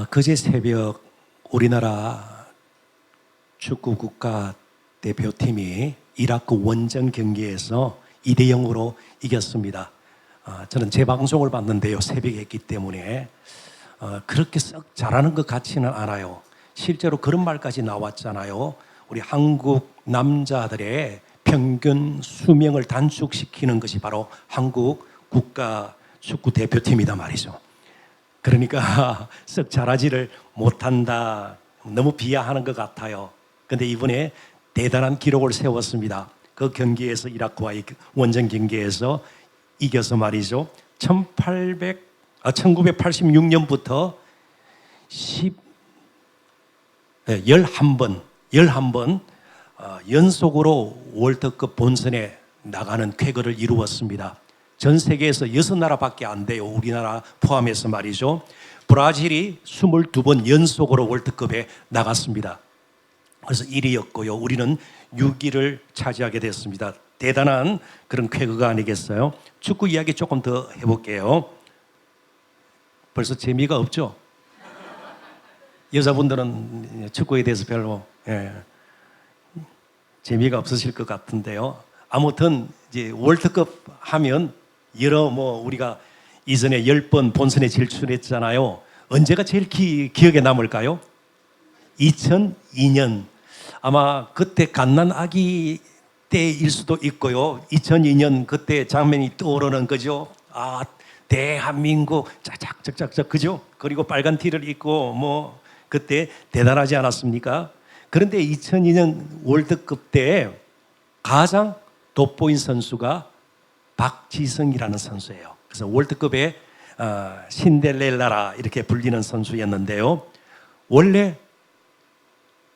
그제 새벽 우리나라 축구 국가대표팀이 이라크 원정 경기에서 2대 0으로 이겼습니다. 저는 재방송을 봤는데요. 새벽에 했기 때문에 그렇게 썩 잘하는 것 같지는 않아요. 실제로 그런 말까지 나왔잖아요. 우리 한국 남자들의 평균 수명을 단축시키는 것이 바로 한국 국가 축구 대표팀이다 말이죠. 그러니까 썩 잘하지를 못한다, 너무 비하하는 것 같아요. 그런데 이번에 대단한 기록을 세웠습니다. 그 경기에서, 이라크와의 원정 경기에서 이겨서 말이죠, 1986년부터 11번 연속으로 월드컵 본선에 나가는 쾌거를 이루었습니다. 전 세계에서 6나라밖에 안 돼요. 우리나라 포함해서 말이죠. 브라질이 22번 연속으로 월드컵에 나갔습니다. 그래서 1위였고요. 우리는 6위를 차지하게 됐습니다. 대단한 그런 쾌거가 아니겠어요? 축구 이야기 조금 더 해볼게요. 벌써 재미가 없죠? 여자분들은 축구에 대해서 별로 재미가 없으실 것 같은데요. 아무튼 이제 월드컵 하면 여러 우리가 이전에 10번 본선에 진출했잖아요. 언제가 제일 기억에 남을까요? 2002년. 아마 그때 갓난 아기 때일 수도 있고요. 2002년 그때 장면이 떠오르는 거죠. 대한민국 짝짝짝짝 그죠? 그리고 빨간 티를 입고 그때 대단하지 않았습니까? 그런데 2002년 월드컵 때 가장 돋보인 선수가 박지성이라는 선수예요. 그래서 월드컵의 신데렐라라 이렇게 불리는 선수였는데요. 원래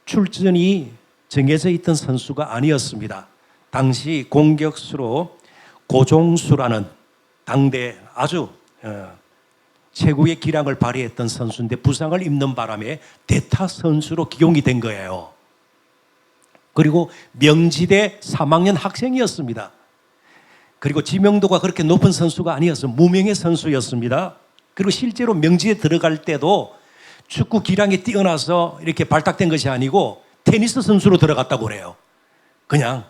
출전이 정해져 있던 선수가 아니었습니다. 당시 공격수로 고종수라는 당대 아주 최고의 기량을 발휘했던 선수인데 부상을 입는 바람에 대타 선수로 기용이 된 거예요. 그리고 명지대 3학년 학생이었습니다. 그리고 지명도가 그렇게 높은 선수가 아니었어요. 무명의 선수였습니다. 그리고 실제로 명지에 들어갈 때도 축구 기량이 뛰어나서 이렇게 발탁된 것이 아니고 테니스 선수로 들어갔다고 그래요. 그냥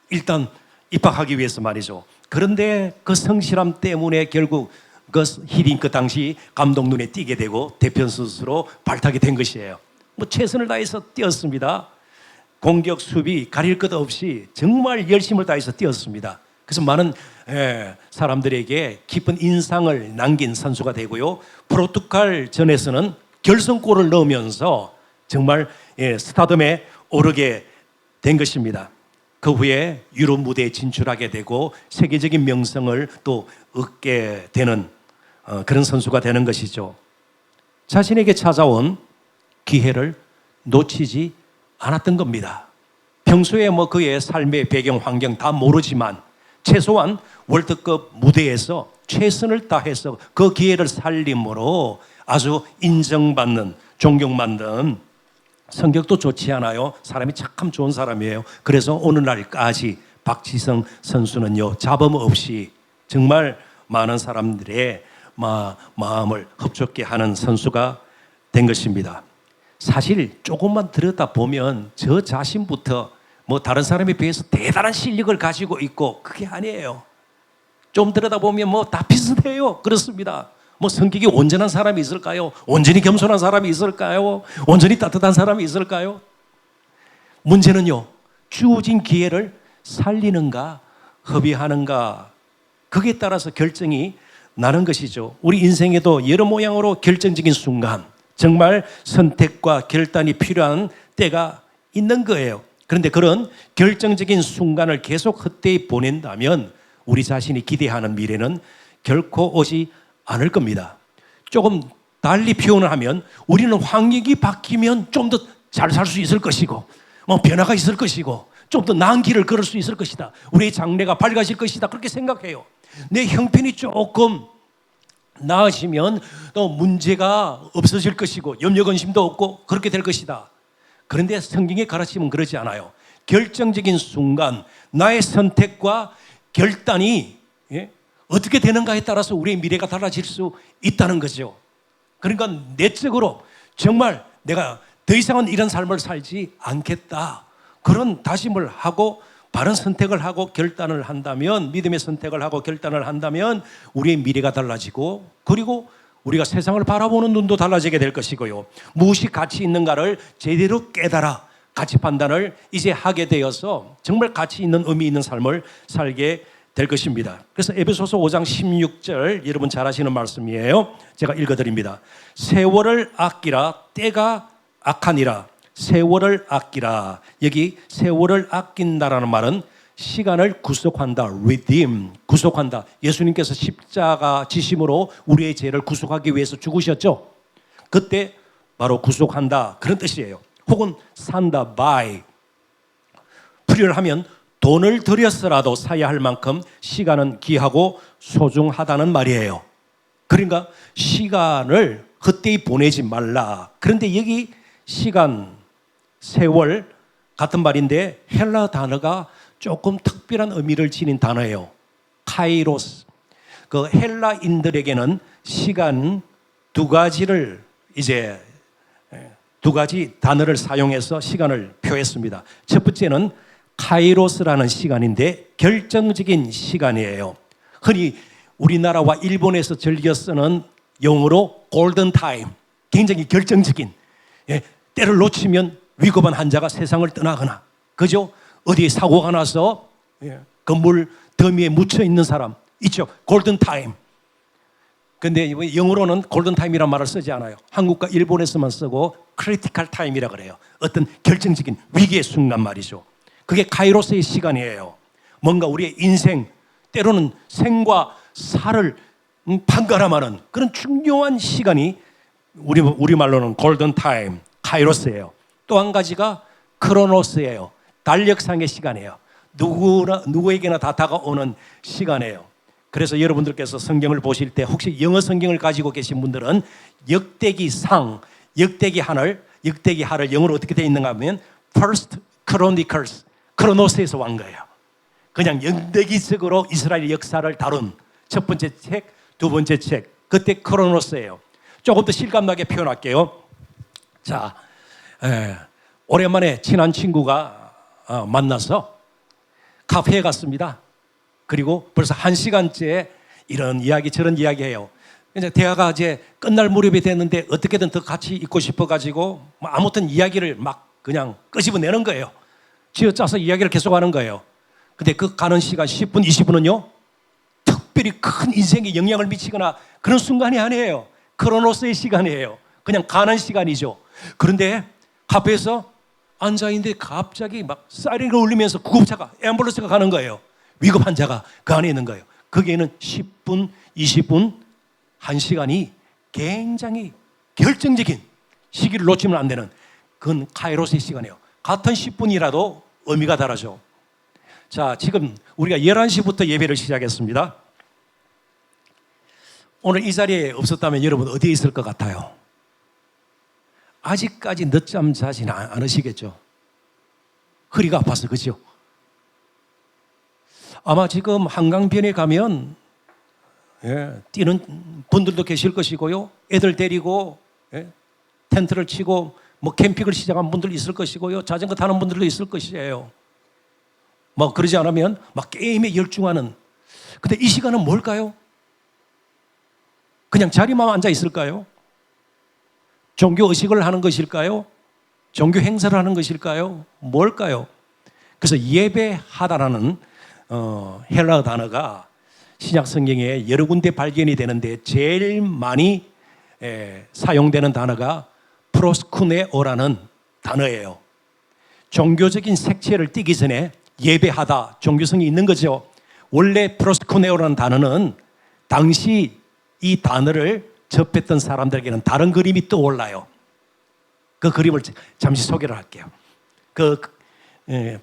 일단 입학하기 위해서 말이죠. 그런데 그 성실함 때문에 결국 그 히딩크 당시 감독 눈에 띄게 되고 대표 선수로 발탁이 된 것이에요. 최선을 다해서 뛰었습니다. 공격, 수비 가릴 것 없이 정말 열심을 다해서 뛰었습니다. 그래서 많은 사람들에게 깊은 인상을 남긴 선수가 되고요. 포르투갈전에서는 결승골을 넣으면서 정말 스타덤에 오르게 된 것입니다. 그 후에 유럽 무대에 진출하게 되고 세계적인 명성을 또 얻게 되는 그런 선수가 되는 것이죠. 자신에게 찾아온 기회를 놓치지 않았던 겁니다. 평소에 그의 삶의 배경 환경 다 모르지만 최소한 월드컵 무대에서 최선을 다해서 그 기회를 살림으로 아주 인정받는, 존경받는, 성격도 좋지 않아요. 사람이 참 좋은 사람이에요. 그래서 오늘날까지 박지성 선수는요, 잡음 없이 정말 많은 사람들의 마음을 흡족게 하는 선수가 된 것입니다. 사실 조금만 들여다보면 저 자신부터 다른 사람에 비해서 대단한 실력을 가지고 있고 그게 아니에요. 좀 들여다보면 다 비슷해요. 그렇습니다. 성격이 온전한 사람이 있을까요? 온전히 겸손한 사람이 있을까요? 온전히 따뜻한 사람이 있을까요? 문제는요, 주어진 기회를 살리는가 허비하는가, 거기에 따라서 결정이 나는 것이죠. 우리 인생에도 여러 모양으로 결정적인 순간, 정말 선택과 결단이 필요한 때가 있는 거예요. 그런데 그런 결정적인 순간을 계속 헛되이 보낸다면 우리 자신이 기대하는 미래는 결코 오지 않을 겁니다. 조금 달리 표현을 하면 우리는 환경이 바뀌면 좀 더 잘 살 수 있을 것이고 변화가 있을 것이고 좀 더 나은 길을 걸을 수 있을 것이다. 우리의 장래가 밝아질 것이다. 그렇게 생각해요. 내 형편이 조금 나아지면 또 문제가 없어질 것이고 염려 근심도 없고 그렇게 될 것이다. 그런데 성경의 가르침은 그러지 않아요. 결정적인 순간 나의 선택과 결단이 어떻게 되는가에 따라서 우리의 미래가 달라질 수 있다는 거죠. 그러니까 내적으로 정말 내가 더 이상은 이런 삶을 살지 않겠다. 그런 다짐을 하고 바른 선택을 하고 결단을 한다면, 믿음의 선택을 하고 결단을 한다면 우리의 미래가 달라지고, 그리고 우리가 세상을 바라보는 눈도 달라지게 될 것이고요. 무엇이 가치 있는가를 제대로 깨달아 가치 판단을 이제 하게 되어서 정말 가치 있는 의미 있는 삶을 살게 될 것입니다. 그래서 에베소서 5장 16절 여러분 잘 아시는 말씀이에요. 제가 읽어드립니다. 세월을 아끼라 때가 악하니라. 세월을 아끼라. 여기 세월을 아낀다라는 말은 시간을 구속한다. redeem, 구속한다. 예수님께서 십자가 지심으로 우리의 죄를 구속하기 위해서 죽으셨죠. 그때 바로 구속한다 그런 뜻이에요. 혹은 산다. buy. 풀이를 하면 돈을 들여서라도 사야 할 만큼 시간은 귀하고 소중하다는 말이에요. 그러니까 시간을 헛되이 보내지 말라. 그런데 여기 시간, 세월 같은 말인데 헬라 단어가 조금 특별한 의미를 지닌 단어예요. 카이로스. 그 헬라인들에게는 시간 두 가지 단어를 사용해서 시간을 표했습니다. 첫 번째는 카이로스라는 시간인데 결정적인 시간이에요. 흔히 우리나라와 일본에서 즐겨 쓰는 용어로 골든 타임, 굉장히 결정적인, 때를 놓치면 위급한 환자가 세상을 떠나거나, 그죠? 어디에 사고가 나서 건물 더미에 묻혀 있는 사람 있죠. 골든 타임. 근데 영어로는 골든 타임이라는 말을 쓰지 않아요. 한국과 일본에서만 쓰고 크리티컬 타임이라 그래요. 어떤 결정적인 위기의 순간 말이죠. 그게 카이로스의 시간이에요. 뭔가 우리의 인생, 때로는 생과 사를 판가름하는 그런 중요한 시간이 우리말로는 골든 타임, 카이로스예요. 또 한 가지가 크로노스예요. 달력상의 시간이에요. 누구에게나 다 다가오는 시간이에요. 그래서 여러분들께서 성경을 보실 때 혹시 영어 성경을 가지고 계신 분들은 역대기상, 역대기하를 영어로 어떻게 되어 있는가 하면 First Chronicles, 크로노스에서 온 거예요. 그냥 역대기적으로 이스라엘 역사를 다룬 첫 번째 책, 두 번째 책, 그때 크로노스예요. 조금 더 실감나게 표현할게요. 자, 오랜만에 친한 친구가 만나서 카페에 갔습니다. 그리고 벌써 1시간째 이런 이야기 저런 이야기해요. 이제 대화가 이제 끝날 무렵이 됐는데 어떻게든 더 같이 있고 싶어가지고 아무튼 이야기를 막 그냥 끄집어내는 거예요. 쥐어짜서 이야기를 계속하는 거예요. 근데 그 가는 시간 10분, 20분은요 특별히 큰 인생에 영향을 미치거나 그런 순간이 아니에요. 크로노스의 시간이에요. 그냥 가는 시간이죠. 그런데 카페에서 앉아있는데 갑자기 막 사이렌을 울리면서 구급차가, 앰뷸런스가 가는 거예요. 위급 환자가 그 안에 있는 거예요. 거기에는 10분, 20분, 1시간이 굉장히 결정적인 시기를 놓치면 안 되는 그건 카이로스의 시간이에요. 같은 10분이라도 의미가 다르죠. 자, 지금 우리가 11시부터 예배를 시작했습니다. 오늘 이 자리에 없었다면 여러분 어디에 있을 것 같아요? 아직까지 늦잠 자지는 않으시겠죠? 허리가 아파서, 그죠? 아마 지금 한강변에 가면 뛰는 분들도 계실 것이고요. 애들 데리고 텐트를 치고 뭐 캠핑을 시작한 분들 있을 것이고요. 자전거 타는 분들도 있을 것이에요. 뭐 그러지 않으면 막 게임에 열중하는. 근데 이 시간은 뭘까요? 그냥 자리만 앉아 있을까요? 종교 의식을 하는 것일까요? 종교 행사를 하는 것일까요? 뭘까요? 그래서 예배하다라는 헬라 단어가 신약 성경에 여러 군데 발견이 되는데 제일 많이 사용되는 단어가 프로스쿠네오라는 단어예요. 종교적인 색채를 띠기 전에 예배하다, 종교성이 있는 거죠. 원래 프로스쿠네오라는 단어는 당시 이 단어를 접했던 사람들에게는 다른 그림이 떠올라요. 그 그림을 잠시 소개를 할게요. 그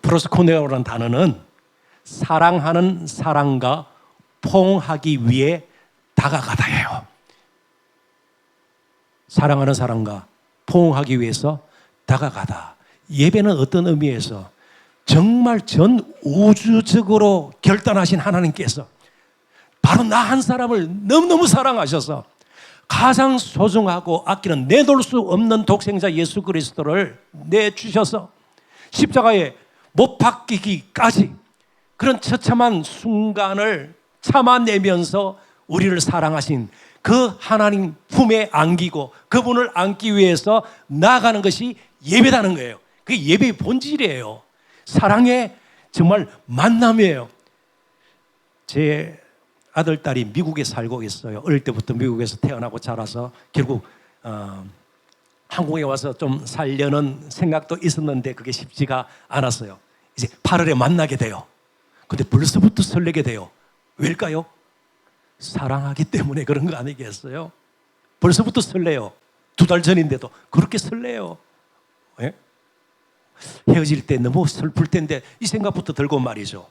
프로스쿠네오라는 단어는 사랑하는 사람과 포옹하기 위해 다가가다예요. 사랑하는 사람과 포옹하기 위해서 다가가다. 예배는 어떤 의미에서 정말 전 우주적으로 결단하신 하나님께서 바로 나 한 사람을 너무너무 사랑하셔서 가장 소중하고 아끼는 내놓을 수 없는 독생자 예수 그리스도를 내주셔서 십자가에 못 박히기까지 그런 처참한 순간을 참아내면서 우리를 사랑하신 그 하나님 품에 안기고 그분을 안기 위해서 나아가는 것이 예배다는 거예요. 그게 예배의 본질이에요. 사랑의 정말 만남이에요. 제 아들, 딸이 미국에 살고 있어요. 어릴 때부터 미국에서 태어나고 자라서 결국 한국에 와서 좀 살려는 생각도 있었는데 그게 쉽지가 않았어요. 이제 8월에 만나게 돼요. 근데 벌써부터 설레게 돼요. 왜일까요? 사랑하기 때문에 그런 거 아니겠어요? 벌써부터 설레요. 2달 전인데도 그렇게 설레요. 예? 헤어질 때 너무 슬플 텐데 이 생각부터 들고 말이죠.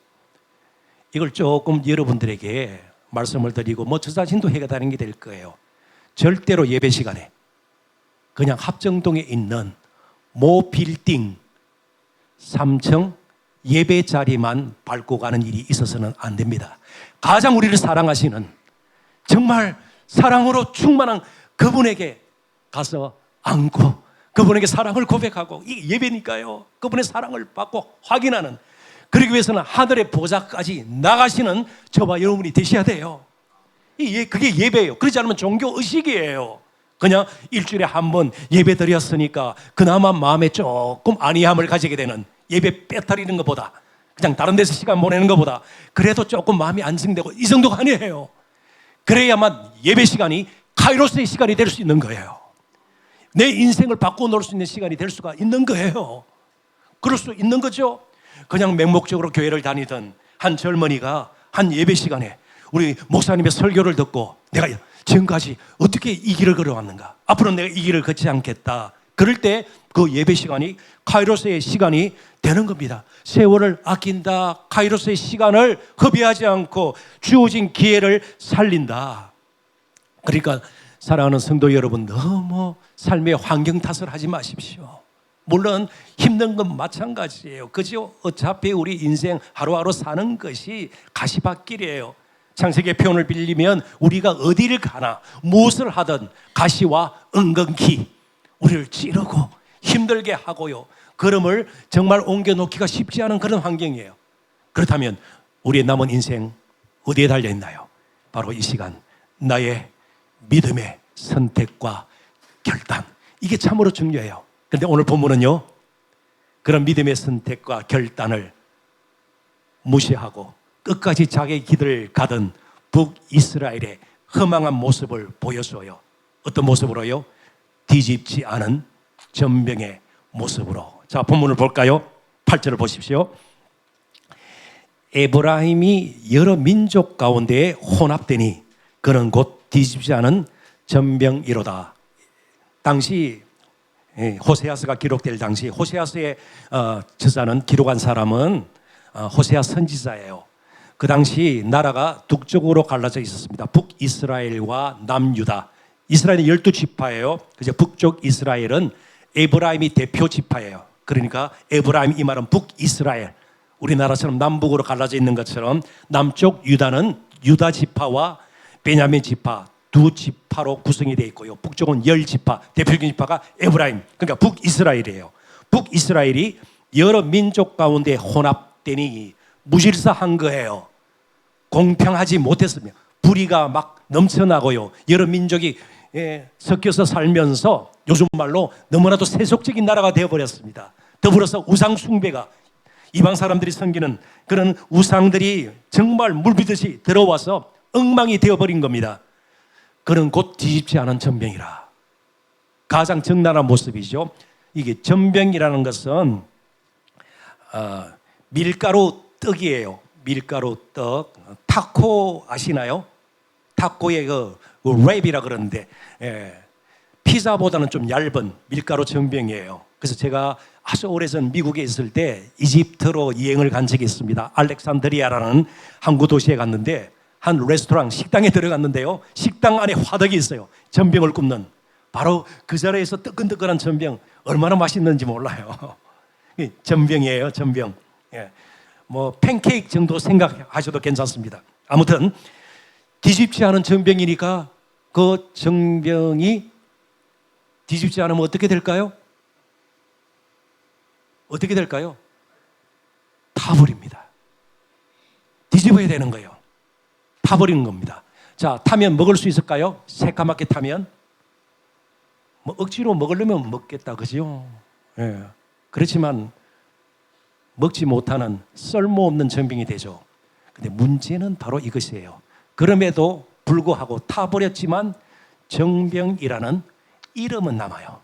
이걸 조금 여러분들에게 말씀을 드리고 뭐 저 자신도 해가다는 게 될 거예요. 절대로 예배 시간에 그냥 합정동에 있는 모 빌딩 3층 예배 자리만 밟고 가는 일이 있어서는 안 됩니다. 가장 우리를 사랑하시는 정말 사랑으로 충만한 그분에게 가서 안고 그분에게 사랑을 고백하고 이게 예배니까요. 그분의 사랑을 받고 확인하는, 그러기 위해서는 하늘의 보좌까지 나가시는 저와 여러분이 되셔야 돼요. 그게 예배예요. 그렇지 않으면 종교의식이에요. 그냥 일주일에 한 번 예배 드렸으니까 그나마 마음에 조금 안위함을 가지게 되는, 예배 빼타리는 것보다 그냥 다른 데서 시간 보내는 것보다 그래도 조금 마음이 안정되고 이 정도가 아니에요. 그래야만 예배 시간이 카이로스의 시간이 될 수 있는 거예요. 내 인생을 바꾸어 놓을 수 있는 시간이 될 수가 있는 거예요. 그럴 수 있는 거죠. 그냥 맹목적으로 교회를 다니던 한 젊은이가 한 예배 시간에 우리 목사님의 설교를 듣고 내가 지금까지 어떻게 이 길을 걸어왔는가, 앞으로는 내가 이 길을 걷지 않겠다. 그럴 때 그 예배 시간이 카이로스의 시간이 되는 겁니다. 세월을 아낀다. 카이로스의 시간을 허비하지 않고 주어진 기회를 살린다. 그러니까 사랑하는 성도 여러분, 너무 삶의 환경 탓을 하지 마십시오. 물론 힘든 건 마찬가지예요. 그죠? 어차피 우리 인생 하루하루 사는 것이 가시밭길이에요. 창세기의 표현을 빌리면 우리가 어디를 가나 무엇을 하든 가시와 은근히 우리를 찌르고 힘들게 하고요. 걸음을 정말 옮겨놓기가 쉽지 않은 그런 환경이에요. 그렇다면 우리의 남은 인생 어디에 달려있나요? 바로 이 시간 나의 믿음의 선택과 결단, 이게 참으로 중요해요. 그런데 오늘 본문은요, 그런 믿음의 선택과 결단을 무시하고 끝까지 자기의 길을 가던 북이스라엘의 허망한 모습을 보여줘요. 어떤 모습으로요? 뒤집지 않은 전병의 모습으로. 자, 본문을 볼까요? 8절을 보십시오. 에브라임이 여러 민족 가운데에 혼합되니 그는 곧 뒤집지 않은 전병이로다. 당시 호세아서가 기록될 당시 호세아서의 저자는, 기록한 사람은 호세아 선지자예요. 그 당시 나라가 북쪽으로 갈라져 있었습니다. 북이스라엘과 남유다. 이스라엘은 12지파예요. 그래서 북쪽 이스라엘은 에브라임이 대표 지파예요. 그러니까 에브라임, 이 말은 북이스라엘, 우리나라처럼 남북으로 갈라져 있는 것처럼 남쪽 유다는 유다 지파와 베냐민 지파 두 지파로 구성이 되어 있고요. 북쪽은 10지파, 대표적인 지파가 에브라임, 그러니까 북이스라엘이에요. 북이스라엘이 여러 민족 가운데 혼합되니 무질서한 거예요. 공평하지 못했으며 불의가 막 넘쳐나고요. 여러 민족이 섞여서 살면서 요즘 말로 너무나도 세속적인 나라가 되어버렸습니다. 더불어서 우상 숭배가, 이방 사람들이 섬기는 그런 우상들이 정말 물비듯이 들어와서 엉망이 되어버린 겁니다. 그는 곧 뒤집지 않은 전병이라. 가장 적나라한 모습이죠. 이게 전병이라는 것은 밀가루 떡이에요. 밀가루 떡. 타코 아시나요? 타코의 그 랩이라 그러는데 피자보다는 좀 얇은 밀가루 전병이에요. 그래서 제가 아주 오래전 미국에 있을 때 이집트로 여행을 간 적이 있습니다. 알렉산드리아라는 항구 도시에 갔는데 한 레스토랑 식당에 들어갔는데요, 식당 안에 화덕이 있어요. 전병을 굽는. 바로 그 자리에서 뜨끈뜨끈한 전병, 얼마나 맛있는지 몰라요. 전병이에요, 전병. 뭐 팬케이크 정도 생각하셔도 괜찮습니다. 아무튼 뒤집지 않은 전병이니까 그 정병이 뒤집지 않으면 어떻게 될까요? 어떻게 될까요? 타버립니다. 뒤집어야 되는 거예요. 타버리는 겁니다. 자, 타면 먹을 수 있을까요? 새까맣게 타면? 뭐 억지로 먹으려면 먹겠다, 그죠? 예. 그렇지만 먹지 못하는 쓸모없는 정병이 되죠. 근데 문제는 바로 이것이에요. 그럼에도 불구하고 타버렸지만 정병이라는 이름은 남아요.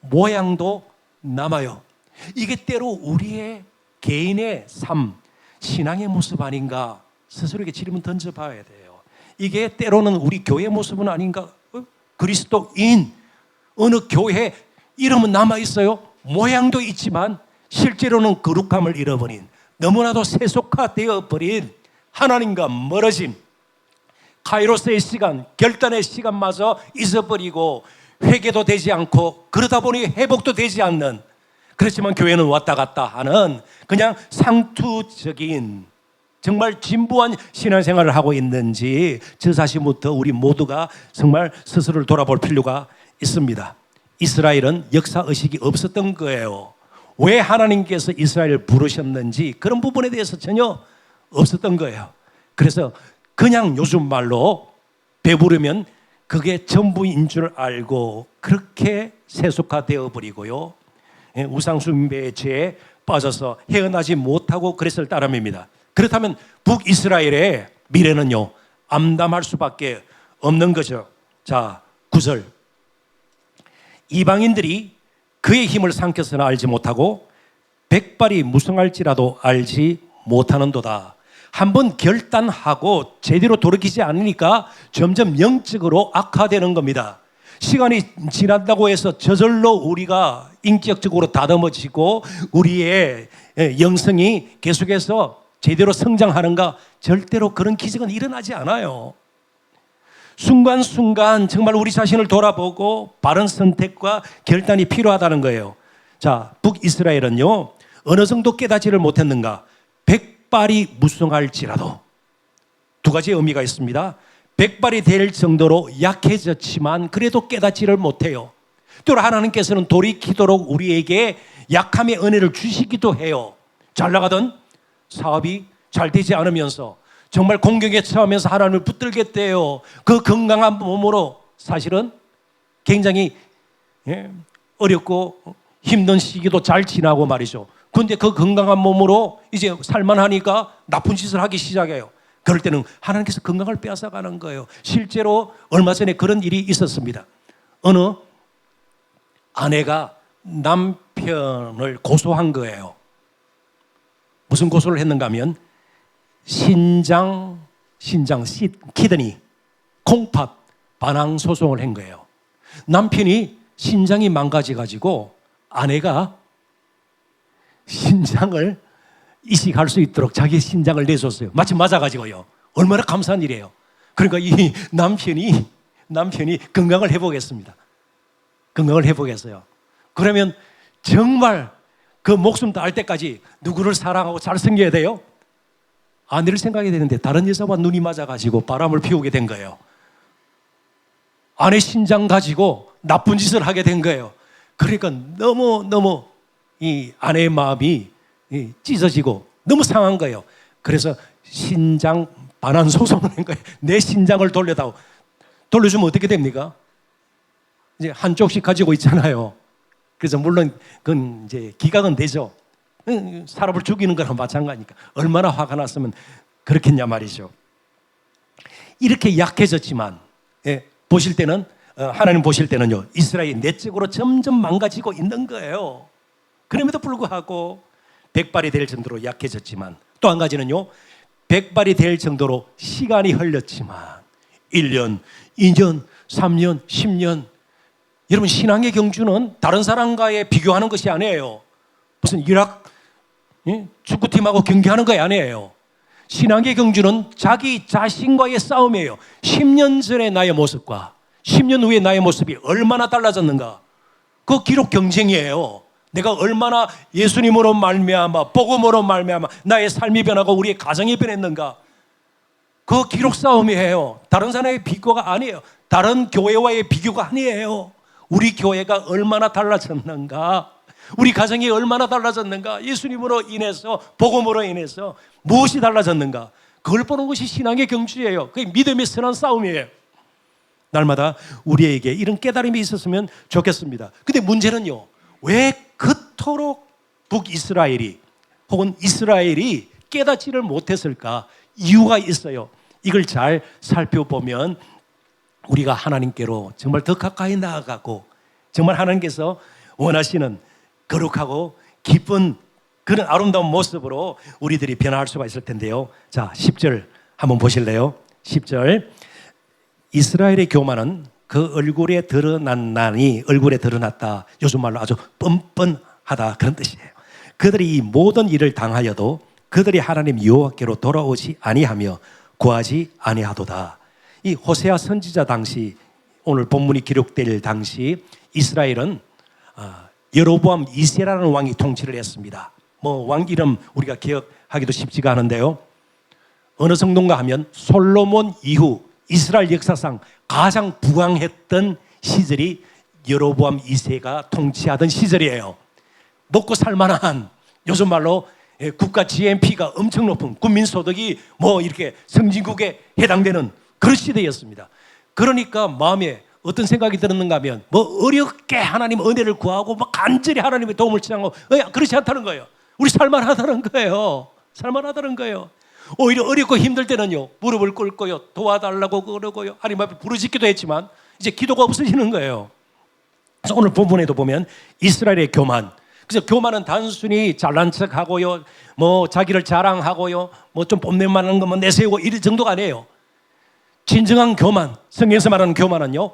모양도 남아요. 이게 때로 우리의 개인의 삶, 신앙의 모습 아닌가 스스로에게 질문 던져봐야 돼요. 이게 때로는 우리 교회 모습은 아닌가? 그리스도인 어느 교회 이름은 남아있어요. 모양도 있지만 실제로는 거룩함을 잃어버린, 너무나도 세속화되어 버린 하나님과 멀어짐, 카이로스의 시간, 결단의 시간마저 잊어버리고 회개도 되지 않고 그러다 보니 회복도 되지 않는, 그렇지만 교회는 왔다 갔다 하는 그냥 상투적인 정말 진부한 신앙생활을 하고 있는지 저 자신부터 우리 모두가 정말 스스로를 돌아볼 필요가 있습니다. 이스라엘은 역사의식이 없었던 거예요. 왜 하나님께서 이스라엘을 부르셨는지 그런 부분에 대해서 전혀 없었던 거예요. 그래서 그냥 요즘 말로 배부르면 그게 전부인 줄 알고 그렇게 세속화되어 버리고요, 우상숭배의 죄에 빠져서 헤어나지 못하고 그랬을 따름입니다. 그렇다면 북이스라엘의 미래는요, 암담할 수밖에 없는 거죠. 자, 9절. 이방인들이 그의 힘을 삼켜서는 알지 못하고 백발이 무성할지라도 알지 못하는도다. 한번 결단하고 제대로 돌이키지 않으니까 점점 영적으로 악화되는 겁니다. 시간이 지난다고 해서 저절로 우리가 인격적으로 다듬어지고 우리의 영성이 계속해서 제대로 성장하는가? 절대로 그런 기적은 일어나지 않아요. 순간순간 정말 우리 자신을 돌아보고 바른 선택과 결단이 필요하다는 거예요. 자, 북이스라엘은요, 어느 정도 깨닫지를 못했는가? 백발이 무성할지라도. 두 가지 의미가 있습니다. 백발이 될 정도로 약해졌지만 그래도 깨닫지를 못해요. 또 하나님께서는 돌이키도록 우리에게 약함의 은혜를 주시기도 해요. 잘 나가던 사업이 잘 되지 않으면서 정말 공경에 처하면서 하나님을 붙들겠대요. 그 건강한 몸으로 사실은 굉장히 어렵고 힘든 시기도 잘 지나고 말이죠. 그런데 그 건강한 몸으로 이제 살만하니까 나쁜 짓을 하기 시작해요. 그럴 때는 하나님께서 건강을 빼앗아가는 거예요. 실제로 얼마 전에 그런 일이 있었습니다. 어느 아내가 남편을 고소한 거예요. 무슨 고소를 했는가 하면 신장, 키드니, 콩팥 반항 소송을 한 거예요. 남편이 신장이 망가져가지고 아내가 신장을 이식할 수 있도록 자기 신장을 내줬어요. 마침 맞아가지고요. 얼마나 감사한 일이에요. 그러니까 이 남편이 건강을 회복했습니다. 건강을 회복했어요. 그러면 정말 그 목숨 다할 때까지 누구를 사랑하고 잘 섬겨야 돼요? 아내를 생각해야 되는데 다른 여자와 눈이 맞아가지고 바람을 피우게 된 거예요. 아내 신장 가지고 나쁜 짓을 하게 된 거예요. 그러니까 너무 이 아내의 마음이 찢어지고 너무 상한 거예요. 그래서 신장 반환 소송을 한 거예요. 내 신장을 돌려다오. 돌려주면 어떻게 됩니까? 이제 한쪽씩 가지고 있잖아요. 그래서 물론 그건 이제 기각은 되죠. 사람을 죽이는 거랑 마찬가지니까. 얼마나 화가 났으면 그렇겠냐 말이죠. 이렇게 약해졌지만 보실 때는 하나님 보실 때는요, 이스라엘이 내적으로 점점 망가지고 있는 거예요. 그럼에도 불구하고 백발이 될 정도로 약해졌지만, 또 한 가지는요, 백발이 될 정도로 시간이 흘렀지만 1년, 2년, 3년, 10년, 여러분 신앙의 경주는 다른 사람과의 비교하는 것이 아니에요. 무슨 이락 축구팀하고 경기하는 거 아니에요. 신앙의 경주는 자기 자신과의 싸움이에요. 10년 전의 나의 모습과 10년 후의 나의 모습이 얼마나 달라졌는가. 그 기록 경쟁이에요. 내가 얼마나 예수님으로 말미암아 복음으로 말미암아 나의 삶이 변하고 우리의 가정이 변했는가. 그 기록 싸움이에요. 다른 사람의 비교가 아니에요. 다른 교회와의 비교가 아니에요. 우리 교회가 얼마나 달라졌는가, 우리 가정이 얼마나 달라졌는가, 예수님으로 인해서, 복음으로 인해서 무엇이 달라졌는가, 그걸 보는 것이 신앙의 경주예요. 그게 믿음의 선한 싸움이에요. 날마다 우리에게 이런 깨달음이 있었으면 좋겠습니다. 근데 문제는요, 왜 그토록 북이스라엘이 혹은 이스라엘이 깨닫지를 못했을까? 이유가 있어요. 이걸 잘 살펴보면 우리가 하나님께로 정말 더 가까이 나아가고, 정말 하나님께서 원하시는 거룩하고 기쁜 그런 아름다운 모습으로 우리들이 변화할 수가 있을 텐데요. 자, 10절 한번 보실래요? 10절. 이스라엘의 교만은 그 얼굴에 드러났나니, 얼굴에 드러났다. 요즘 말로 아주 뻔뻔하다, 그런 뜻이에요. 그들이 이 모든 일을 당하여도 그들이 하나님 여호와께로 돌아오지 아니하며 구하지 아니하도다. 이 호세아 선지자 당시, 오늘 본문이 기록될 당시 이스라엘은 여로보암 2세라는 왕이 통치를 했습니다. 왕 이름 우리가 기억하기도 쉽지가 않은데요. 어느 정도인가 하면 솔로몬 이후 이스라엘 역사상 가장 부강했던 시절이 여로보암 2세가 통치하던 시절이에요. 먹고 살만한, 요즘 말로 국가 GNP가 엄청 높은, 국민소득이 이렇게 선진국에 해당되는 그런 시대였습니다. 그러니까 마음에 어떤 생각이 들었는가 하면 어렵게 하나님 은혜를 구하고 간절히 하나님의 도움을 청하고, 그렇지 않다는 거예요. 우리 살만하다는 거예요. 살만하다는 거예요. 오히려 어렵고 힘들 때는요, 무릎을 꿇고요, 도와달라고 그러고요, 하나님 앞에 부르짖기도 했지만 이제 기도가 없어지는 거예요. 그래서 오늘 본문에도 보면 이스라엘의 교만, 그래서 교만은 단순히 잘난 척하고요, 자기를 자랑하고요, 좀 뽐낼 만한 것만 내세우고 이런 정도가 아니에요. 진정한 교만, 성경에서 말하는 교만은요,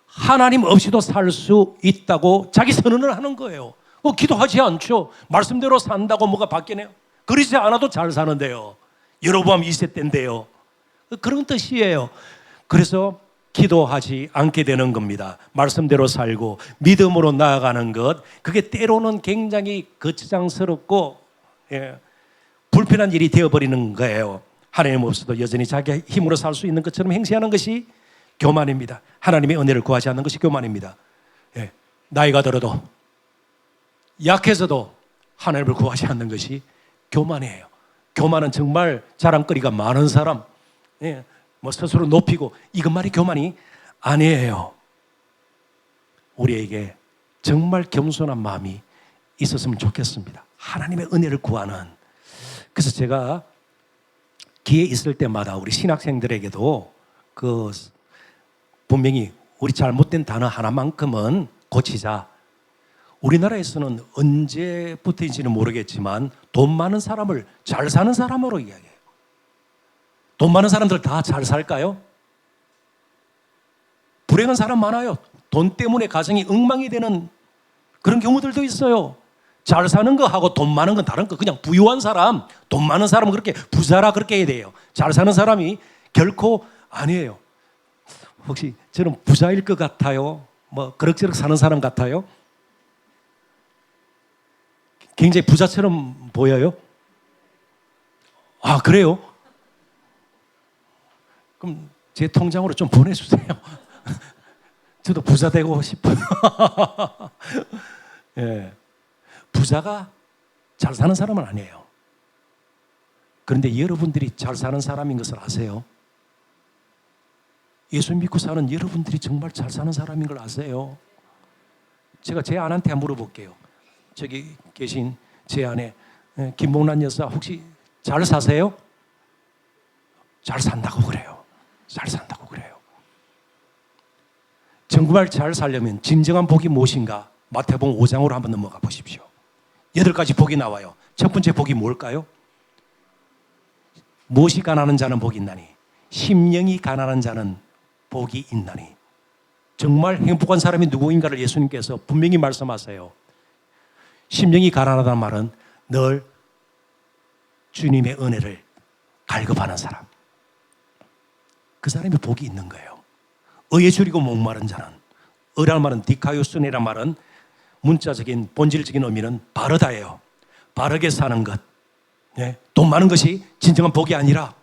하나님 없이도 살 수 있다고 자기 선언을 하는 거예요. 기도하지 않죠. 말씀대로 산다고 뭐가 바뀌네요. 그러지 않아도 잘 사는데요. 여로보암 2세 때인데요. 그런 뜻이에요. 그래서 기도하지 않게 되는 겁니다. 말씀대로 살고 믿음으로 나아가는 것, 그게 때로는 굉장히 거추장스럽고 불편한 일이 되어버리는 거예요. 하나님 없어도 여전히 자기 힘으로 살 수 있는 것처럼 행세하는 것이 교만입니다. 하나님의 은혜를 구하지 않는 것이 교만입니다. 나이가 들어도 약해서도 하나님을 구하지 않는 것이 교만이에요. 교만은 정말 자랑거리가 많은 사람, 스스로 높이고, 이것만이 교만이 아니에요. 우리에게 정말 겸손한 마음이 있었으면 좋겠습니다. 하나님의 은혜를 구하는. 그래서 제가 기회 있을 때마다 우리 신학생들에게도 분명히 우리 잘못된 단어 하나만큼은 고치자. 우리나라에서는 언제부터인지는 모르겠지만 돈 많은 사람을 잘 사는 사람으로 이야기해요. 돈 많은 사람들 다 잘 살까요? 불행한 사람 많아요. 돈 때문에 가정이 엉망이 되는 그런 경우들도 있어요. 잘 사는 거하고 돈 많은 건 다른 거. 그냥 부유한 사람, 돈 많은 사람은 그렇게 부자라 그렇게 해야 돼요. 잘 사는 사람이 결코 아니에요. 혹시 저는 부자일 것 같아요? 그럭저럭 사는 사람 같아요? 굉장히 부자처럼 보여요? 아, 그래요? 그럼 제 통장으로 좀 보내주세요. 저도 부자 되고 싶어요. 부자가 잘 사는 사람은 아니에요. 그런데 여러분들이 잘 사는 사람인 것을 아세요? 예수 믿고 사는 여러분들이 정말 잘 사는 사람인 걸 아세요? 제가 제 아내한테 물어볼게요. 저기 계신 제 아내 김봉란 여사, 혹시 잘 사세요? 잘 산다고 그래요. 잘 산다고 그래요. 정말 잘 살려면 진정한 복이 무엇인가? 마태복음 5장으로 한번 넘어가 보십시오. 8가지 복이 나와요. 첫 번째 복이 뭘까요? 무엇이 가난한 자는 복이 있나니, 심령이 가난한 자는 복이 있나니. 정말 행복한 사람이 누구인가를 예수님께서 분명히 말씀하세요. 심령이 가난하다는 말은 늘 주님의 은혜를 갈급하는 사람, 그 사람이 복이 있는 거예요. 의에 줄이고 목마른 자는, 의라는 말은 디카요스네란 말은 문자적인 본질적인 의미는 바르다예요. 바르게 사는 것. 돈 많은 것이 진정한 복이 아니라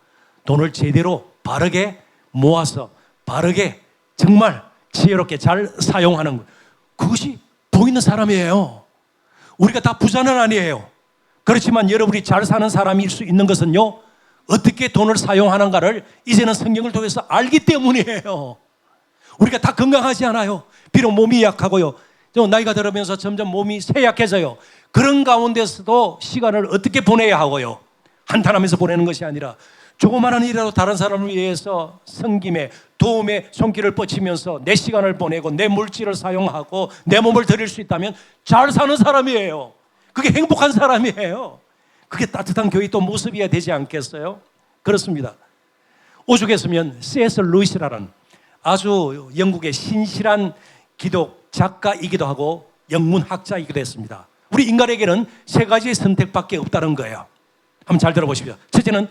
돈을 제대로 바르게 모아서 바르게 정말 지혜롭게 잘 사용하는 것, 그것이 복 있는 사람이에요. 우리가 다 부자는 아니에요. 그렇지만 여러분이 잘 사는 사람일 수 있는 것은요, 어떻게 돈을 사용하는가를 이제는 성경을 통해서 알기 때문이에요. 우리가 다 건강하지 않아요. 비록 몸이 약하고요, 나이가 들으면서 점점 몸이 쇠약해져요. 그런 가운데서도 시간을 어떻게 보내야 하고요, 한탄하면서 보내는 것이 아니라 조그마한 일이라도 다른 사람을 위해서 섬김에 도움에 손길을 뻗치면서 내 시간을 보내고 내 물질을 사용하고 내 몸을 드릴 수 있다면 잘 사는 사람이에요. 그게 행복한 사람이에요. 그게 따뜻한 교회 또 모습이어야 되지 않겠어요? 그렇습니다. 오죽했으면 C.S. 루이스라는 아주 영국의 신실한 기독 작가이기도 하고 영문학자이기도 했습니다. 우리 인간에게는 세 가지의 선택밖에 없다는 거예요. 한번 잘 들어보십시오. 첫째는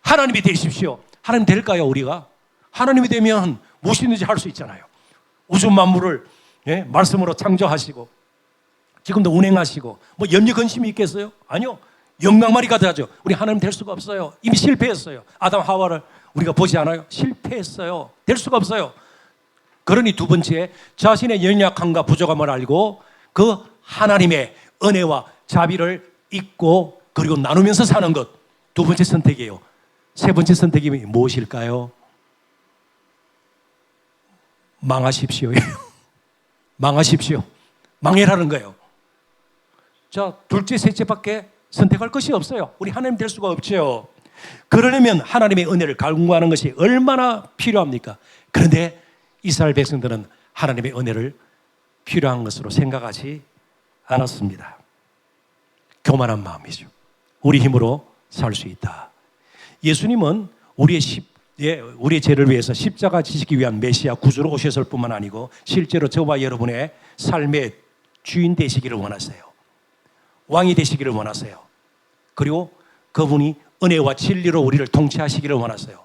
하나님이 되십시오. 하나님 될까요, 우리가? 하나님이 되면 무엇이든지 할 수 있잖아요. 우주 만물을 말씀으로 창조하시고 지금도 운행하시고 뭐 염려 근심이 있겠어요? 아니요. 영광만이 가득하죠. 우리 하나님 될 수가 없어요. 이미 실패했어요. 아담 하와를 우리가 보지 않아요? 실패했어요. 될 수가 없어요. 그러니 두 번째, 자신의 연약함과 부족함을 알고 그 하나님의 은혜와 자비를 잊고 그리고 나누면서 사는 것, 두 번째 선택이에요. 세 번째 선택이 무엇일까요? 망하십시오. 망하십시오. 망해라는 거예요. 자, 둘째, 셋째밖에 선택할 것이 없어요. 우리 하나님 될 수가 없죠. 그러려면 하나님의 은혜를 갈구하는 것이 얼마나 필요합니까? 그런데 이스라엘 백성들은 하나님의 은혜를 필요한 것으로 생각하지 않았습니다. 교만한 마음이죠. 우리 힘으로 살 수 있다. 예수님은 우리의 죄를 위해서 십자가 지시기 위한 메시아 구주로 오셨을 뿐만 아니고 실제로 저와 여러분의 삶의 주인 되시기를 원하세요. 왕이 되시기를 원하세요. 그리고 그분이 은혜와 진리로 우리를 통치하시기를 원하세요.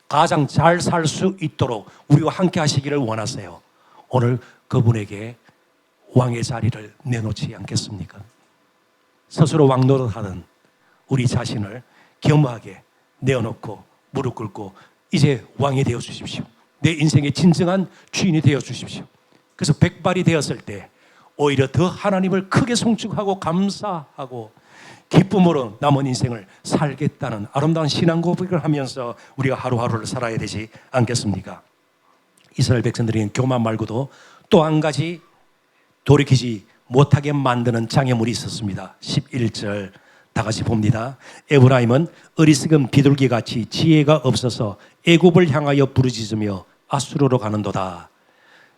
가장 잘 살 수 있도록 우리와 함께 하시기를 원하세요. 오늘 그분에게 왕의 자리를 내놓지 않겠습니까? 스스로 왕 노릇하던 우리 자신을 겸허하게 내어놓고 무릎 꿇고 이제 왕이 되어 주십시오. 내 인생의 진정한 주인이 되어 주십시오. 그래서 백발이 되었을 때 오히려 더 하나님을 크게 송축하고 감사하고 기쁨으로 남은 인생을 살겠다는 아름다운 신앙 고백을 하면서 우리가 하루하루를 살아야 되지 않겠습니까? 이스라엘 백성들에게는 교만 말고도 또 한 가지 돌이키지 못하게 만드는 장애물이 있었습니다. 11절 다 같이 봅니다. 에브라임은 어리석은 비둘기같이 지혜가 없어서 애굽을 향하여 부르짖으며 아수르로 가는도다.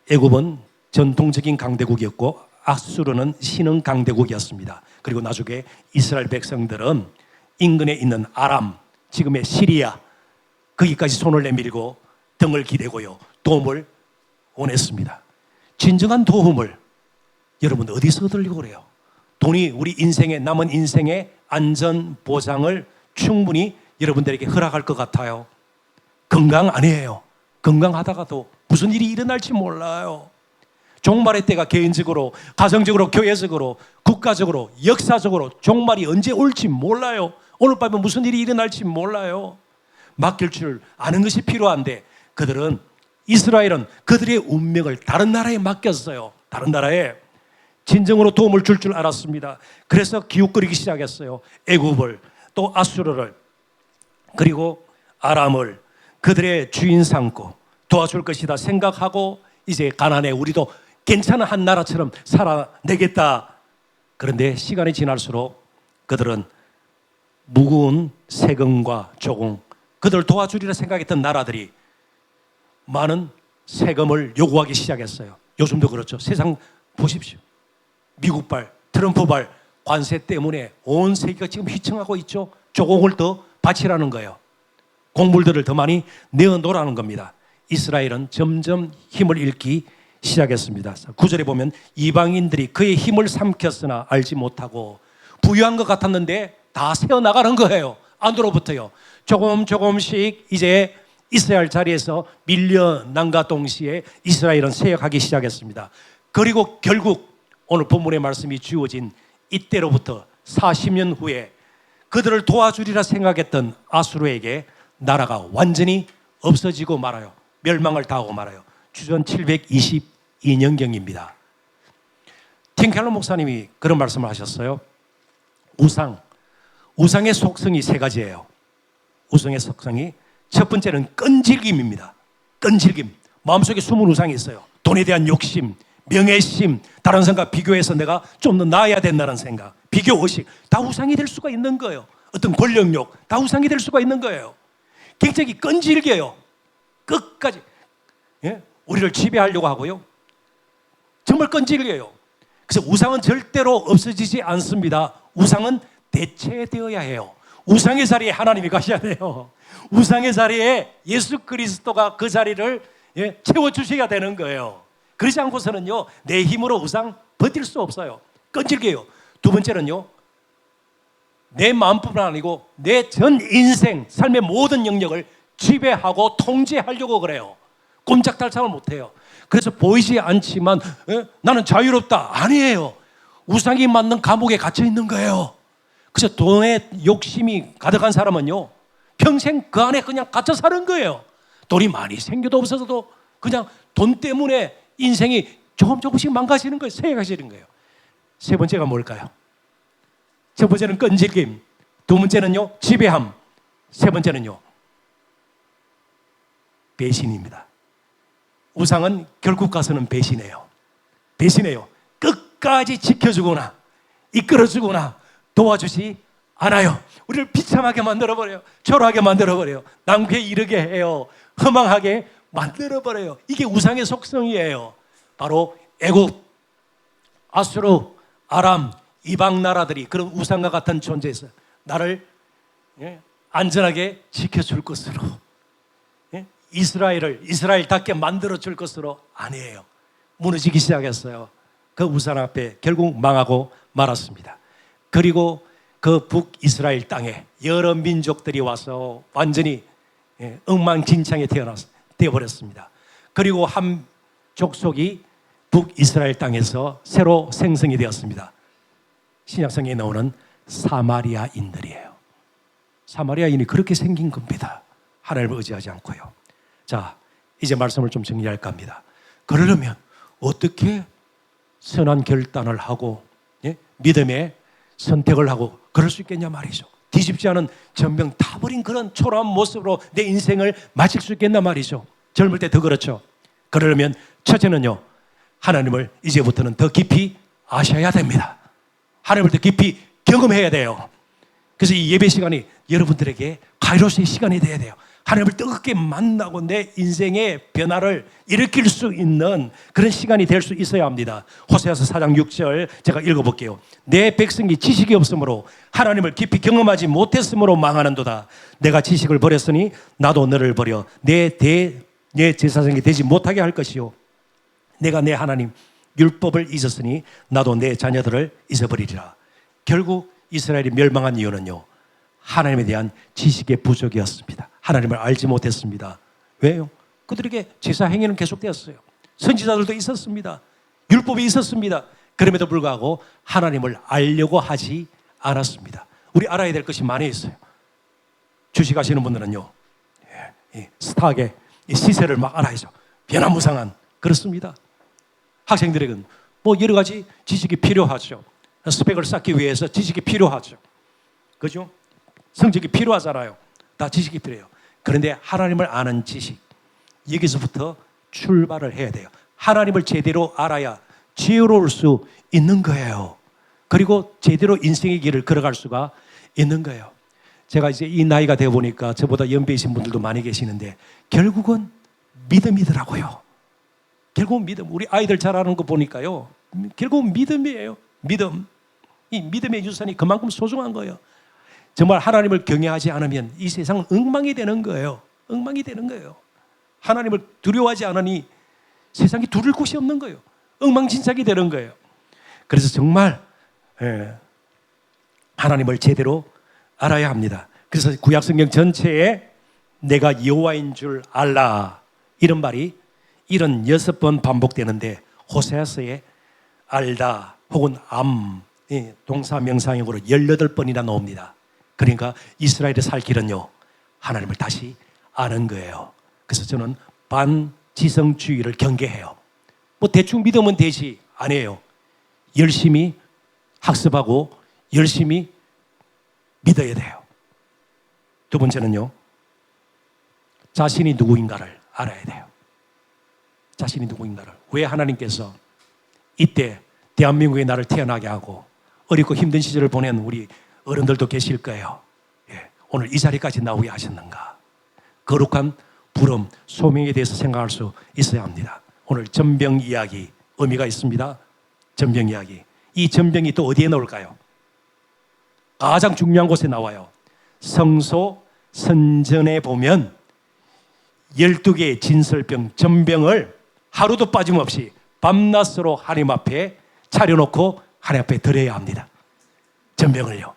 애굽은 전통적인 강대국이었고 아수르는 신흥 강대국이었습니다. 그리고 나중에 이스라엘 백성들은 인근에 있는 아람, 지금의 시리아, 거기까지 손을 내밀고 등을 기대고요, 도움을 원했습니다. 진정한 도움을 여러분 어디서 얻으려고 그래요? 돈이 우리 인생의 남은 인생의 안전 보장을 충분히 여러분들에게 허락할 것 같아요? 건강 아니에요. 건강하다가도 무슨 일이 일어날지 몰라요. 종말의 때가 개인적으로, 가정적으로, 교회적으로, 국가적으로, 역사적으로 종말이 언제 올지 몰라요. 오늘 밤에 무슨 일이 일어날지 몰라요. 맡길 줄 아는 것이 필요한데 이스라엘은 그들의 운명을 다른 나라에 맡겼어요. 다른 나라에 진정으로 도움을 줄 알았습니다. 그래서 기웃거리기 시작했어요. 애굽을, 또 아수르를, 그리고 아람을 그들의 주인 삼고 도와줄 것이다 생각하고 이제 가난해 우리도 괜찮은 한 나라처럼 살아내겠다. 그런데 시간이 지날수록 그들은 무거운 세금과 조공, 그들을 도와주리라 생각했던 나라들이 많은 세금을 요구하기 시작했어요. 요즘도 그렇죠. 세상 보십시오. 미국발, 트럼프발 관세 때문에 온 세계가 지금 휘청하고 있죠. 조공을 더 바치라는 거예요. 곡물들을 더 많이 내어놓으라는 겁니다. 이스라엘은 점점 힘을 잃기 시작했습니다. 9절에 보면 이방인들이 그의 힘을 삼켰으나 알지 못하고 부유한 것 같았는데 다 새어나가는 거예요. 안으로부터요. 조금씩 이제 이스라엘 자리에서 밀려난과 동시에 이스라엘은 세역하기 시작했습니다. 그리고 결국 오늘 본문의 말씀이 주어진 이때로부터 40년 후에 그들을 도와주리라 생각했던 아수르에게 나라가 완전히 없어지고 말아요. 멸망을 당하고 말아요. 주전 722년경입니다. 팀켈러 목사님이 그런 말씀을 하셨어요. 우상의 속성이 세 가지예요. 우상의 속성이 첫 번째는 끈질김입니다. 끈질김. 마음속에 숨은 우상이 있어요. 돈에 대한 욕심, 명예심, 다른 사람과 비교해서 내가 좀 더 나아야 된다는 생각, 비교의식, 다 우상이 될 수가 있는 거예요. 어떤 권력욕, 다 우상이 될 수가 있는 거예요. 굉장히 끈질겨요. 끝까지. 예? 우리를 지배하려고 하고요. 정말 끈질겨요. 그래서 우상은 절대로 없어지지 않습니다. 우상은 대체되어야 해요. 우상의 자리에 하나님이 가셔야 돼요. 우상의 자리에 예수 그리스도가 그 자리를 채워주셔야 되는 거예요. 그러지 않고서는요, 내 힘으로 우상 버틸 수 없어요. 끈질겨요. 두 번째는요, 내 마음뿐만 아니고 내 전 인생, 삶의 모든 영역을 지배하고 통제하려고 그래요. 꼼짝달싹을 못해요. 그래서 보이지 않지만 나는 자유롭다. 아니에요. 우상이 맞는 감옥에 갇혀 있는 거예요. 그래서 돈에 욕심이 가득한 사람은요, 평생 그 안에 그냥 갇혀 사는 거예요. 돈이 많이 생겨도 없어서도 그냥 돈 때문에 인생이 조금씩 망가지는 거예요. 새가지는 거예요. 세 번째가 뭘까요? 첫 번째는 끈질김, 두 번째는요 지배함, 세 번째는요 배신입니다. 우상은 결국 가서는 배신해요. 끝까지 지켜주거나 이끌어주거나 도와주지 않아요. 우리를 비참하게 만들어버려요. 초라하게 만들어버려요. 낭패에 이르게 해요. 허망하게 만들어버려요. 이게 우상의 속성이에요. 바로 애굽, 아수르, 아람, 이방 나라들이 그런 우상과 같은 존재에서 나를 안전하게 지켜줄 것으로, 이스라엘을 이스라엘답게 만들어줄 것으로 아니에요. 무너지기 시작했어요. 그 우상 앞에 결국 망하고 말았습니다. 그리고 그 북이스라엘 땅에 여러 민족들이 와서 완전히 엉망진창이 되어버렸습니다. 그리고 한 족속이 북이스라엘 땅에서 새로 생성이 되었습니다. 신약성에 나오는 사마리아인들이에요. 사마리아인이 그렇게 생긴 겁니다. 하나님을 의지하지 않고요. 자, 이제 말씀을 좀 정리할까 합니다. 그러려면 어떻게 선한 결단을 하고 믿음의 선택을 하고 그럴 수 있겠냐 말이죠. 뒤집지 않은 전병 다 버린 그런 초라한 모습으로 내 인생을 마칠 수 있겠나 말이죠. 젊을 때 더 그렇죠. 그러려면 첫째는요, 하나님을 이제부터는 더 깊이 아셔야 됩니다. 하나님을 더 깊이 경험해야 돼요. 그래서 이 예배 시간이 여러분들에게 카이로스의 시간이 돼야 돼요. 하나님을 뜨겁게 만나고 내 인생의 변화를 일으킬 수 있는 그런 시간이 될 수 있어야 합니다. 호세아서 4장 6절 제가 읽어볼게요. 내 백성이 지식이 없으므로 하나님을 깊이 경험하지 못했으므로 망하는도다. 내가 지식을 버렸으니 나도 너를 버려 내 제사장이 되지 못하게 할 것이요, 내가 내 하나님 율법을 잊었으니 나도 내 자녀들을 잊어버리리라. 결국 이스라엘이 멸망한 이유는요, 하나님에 대한 지식의 부족이었습니다. 하나님을 알지 못했습니다. 왜요? 그들에게 제사 행위는 계속되었어요. 선지자들도 있었습니다. 율법이 있었습니다. 그럼에도 불구하고 하나님을 알려고 하지 않았습니다. 우리 알아야 될 것이 많이 있어요. 주식하시는 분들은요, 스탁의 시세를 막 알아야죠. 변화무쌍한, 그렇습니다. 학생들에게는 뭐 여러 가지 지식이 필요하죠. 스펙을 쌓기 위해서 지식이 필요하죠. 그죠? 성적이 필요하잖아요. 다 지식이 필요해요. 그런데 하나님을 아는 지식, 여기서부터 출발을 해야 돼요. 하나님을 제대로 알아야 지혜로울 수 있는 거예요. 그리고 제대로 인생의 길을 걸어갈 수가 있는 거예요. 제가 이제 이 나이가 되어 보니까 저보다 연배이신 분들도 많이 계시는데 결국은 믿음이더라고요. 결국은 믿음. 우리 아이들 잘하는 거 보니까요, 결국은 믿음이에요. 믿음. 이 믿음의 유산이 그만큼 소중한 거예요. 정말 하나님을 경외하지 않으면 이 세상은 엉망이 되는 거예요. 엉망이 되는 거예요. 하나님을 두려워하지 않으니 세상에 두를 곳이 없는 거예요. 엉망진창이 되는 거예요. 그래서 정말 하나님을 제대로 알아야 합니다. 그래서 구약성경 전체에 내가 여호와인 줄 알라, 이런 말이 76번 반복되는데 호세아서에 알다 혹은 동사 명사형으로 18번이나 나옵니다. 그러니까 이스라엘의 살 길은요, 하나님을 다시 아는 거예요. 그래서 저는 반지성주의를 경계해요. 뭐 대충 믿으면 되지 아니에요. 열심히 학습하고 열심히 믿어야 돼요. 두 번째는요, 자신이 누구인가를 알아야 돼요. 자신이 누구인가를. 왜 하나님께서 이때 대한민국에 나를 태어나게 하고 어렵고 힘든 시절을 보낸 우리 어른들도 계실 거예요. 예, 오늘 이 자리까지 나오게 하셨는가. 거룩한 부름, 소명에 대해서 생각할 수 있어야 합니다. 오늘 전병 이야기 의미가 있습니다. 전병 이야기. 이 전병이 또 어디에 나올까요? 가장 중요한 곳에 나와요. 성소 선전에 보면 12개의 진설병, 전병을 하루도 빠짐없이 밤낮으로 하나님 앞에 차려놓고 하나님 앞에 드려야 합니다. 전병을요.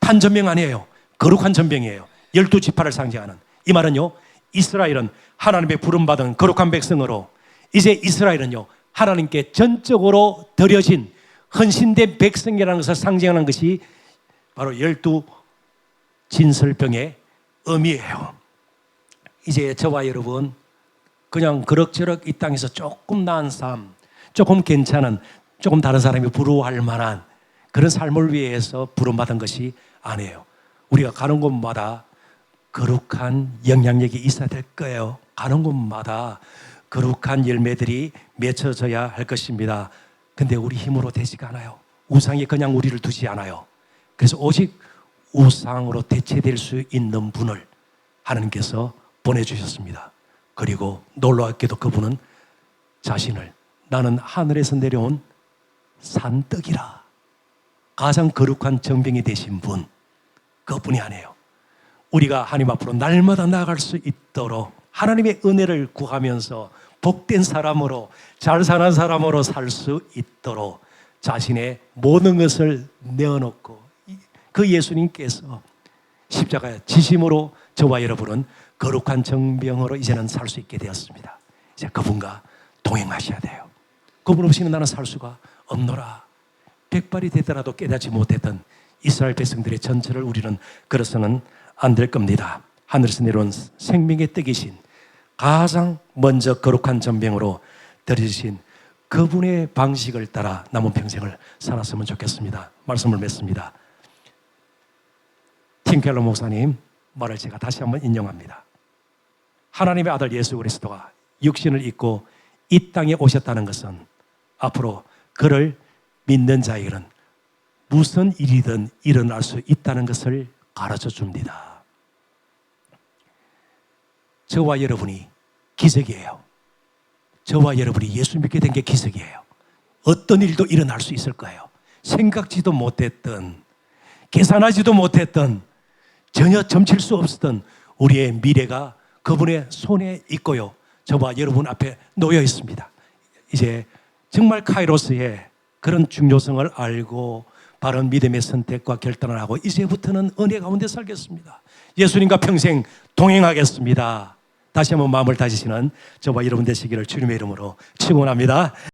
탄전병 아니에요. 거룩한 전병이에요. 12지파를 상징하는. 이 말은요, 이스라엘은 하나님의 부름받은 거룩한 백성으로 이제 이스라엘은요, 하나님께 전적으로 드려진 헌신된 백성이라는 것을 상징하는 것이 바로 12진설병의 의미예요. 이제 저와 여러분 그냥 그럭저럭 이 땅에서 조금 나은 삶, 조금 괜찮은, 조금 다른 사람이 부러워할 만한 그런 삶을 위해서 부름받은 것이 아니에요. 우리가 가는 곳마다 거룩한 영향력이 있어야 될 거예요. 가는 곳마다 거룩한 열매들이 맺혀져야 할 것입니다. 근데 우리 힘으로 되지가 않아요. 우상이 그냥 우리를 두지 않아요. 그래서 오직 우상으로 대체될 수 있는 분을 하나님께서 보내주셨습니다. 그리고 놀랍게도 그분은 자신을 나는 하늘에서 내려온 산떡이라, 가장 거룩한 정병이 되신 분, 그분이 아니에요. 우리가 하나님 앞으로 날마다 나아갈 수 있도록 하나님의 은혜를 구하면서 복된 사람으로, 잘 사는 사람으로 살 수 있도록 자신의 모든 것을 내어놓고 그 예수님께서 십자가에 지심으로 저와 여러분은 거룩한 정병으로 이제는 살 수 있게 되었습니다. 이제 그분과 동행하셔야 돼요. 그분 없이는 나는 살 수가 없노라. 백발이 되더라도 깨닫지 못했던 이스라엘 백성들의 전체를 우리는 걸어서는 안 될 겁니다. 하늘에서 내려온 생명의 떡이신 가장 먼저 거룩한 전병으로 들여주신 그분의 방식을 따라 남은 평생을 살았으면 좋겠습니다. 말씀을 맺습니다. 팀 켈러 목사님 말을 제가 다시 한번 인용합니다. 하나님의 아들 예수 그리스도가 육신을 입고 이 땅에 오셨다는 것은 앞으로 그를 믿는 자에게는 무슨 일이든 일어날 수 있다는 것을 가르쳐 줍니다. 저와 여러분이 기적이에요. 저와 여러분이 예수 믿게 된 게 기적이에요. 어떤 일도 일어날 수 있을 거예요. 생각지도 못했던, 계산하지도 못했던, 전혀 점칠 수 없었던 우리의 미래가 그분의 손에 있고요, 저와 여러분 앞에 놓여 있습니다. 이제 정말 카이로스의 그런 중요성을 알고 바른 믿음의 선택과 결단을 하고 이제부터는 은혜 가운데 살겠습니다. 예수님과 평생 동행하겠습니다. 다시 한번 마음을 다지시는 저와 여러분 되시기를 주님의 이름으로 축원합니다.